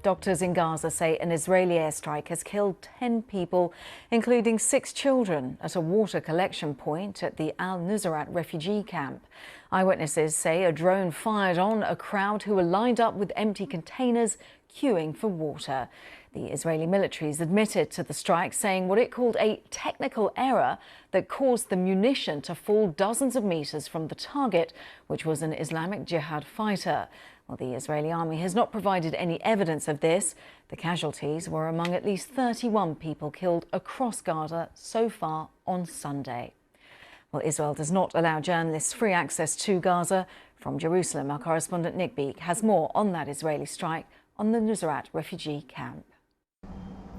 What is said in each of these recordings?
Doctors in Gaza say an Israeli airstrike has killed 10 people, including 6 children, at a water collection point at the Al-Nusrat refugee camp. Eyewitnesses say a drone fired on a crowd who were lined up with empty containers queuing for water. The Israeli military has admitted to the strike, saying what it called a technical error that caused the munition to fall dozens of meters from the target, which was an Islamic Jihad fighter. Well, the Israeli army has not provided any evidence of this. The casualties were among at least 31 people killed across Gaza so far on Sunday. Well, Israel does not allow journalists free access to Gaza. From Jerusalem, our correspondent Nick Beek has more on that Israeli strike on the Nusrat refugee camp.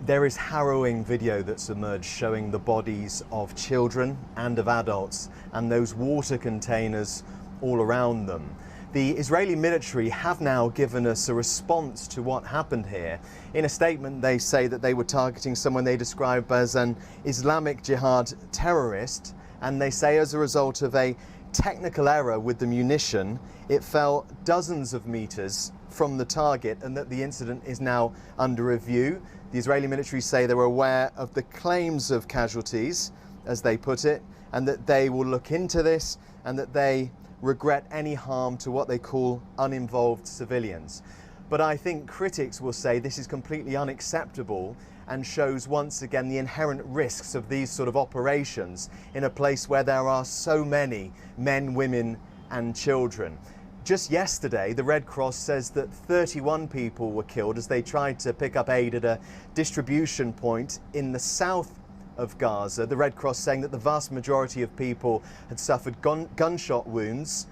There is harrowing video that's emerged showing the bodies of children and of adults and those water containers all around them. The Israeli military have now given us a response to what happened here. In a statement, they say that they were targeting someone they describe as an Islamic Jihad terrorist, and they say as a result of a technical error with the munition, it fell dozens of meters from the target, and that the incident is now under review. The Israeli military say they were aware of the claims of casualties, as they put it, and that they will look into this and that they regret any harm to what they call uninvolved civilians. But I think critics will say this is completely unacceptable and shows once again the inherent risks of these sort of operations in a place where there are so many men, women and children. Just yesterday, the Red Cross says that 31 people were killed as they tried to pick up aid at a distribution point in the south of Gaza. The Red Cross saying that the vast majority of people had suffered gunshot wounds.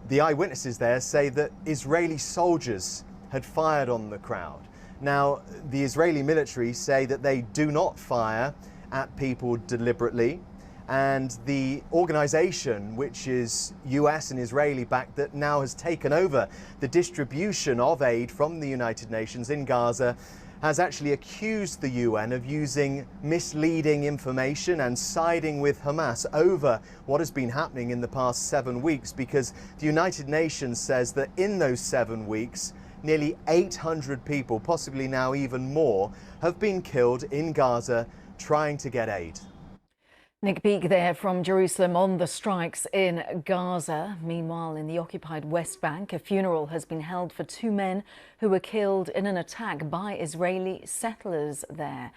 The eyewitnesses there say that Israeli soldiers had fired on the crowd. Now, the Israeli military say that they do not fire at people deliberately, and the organisation, which is US and Israeli backed, that now has taken over the distribution of aid from the United Nations in Gaza, has actually accused the UN of using misleading information and siding with Hamas over what has been happening in the past 7 weeks, because the United Nations says that in those 7 weeks, nearly 800 people, possibly now even more, have been killed in Gaza trying to get aid. Nick Beek there from Jerusalem on the strikes in Gaza. Meanwhile, in the occupied West Bank, a funeral has been held for 2 men who were killed in an attack by Israeli settlers there.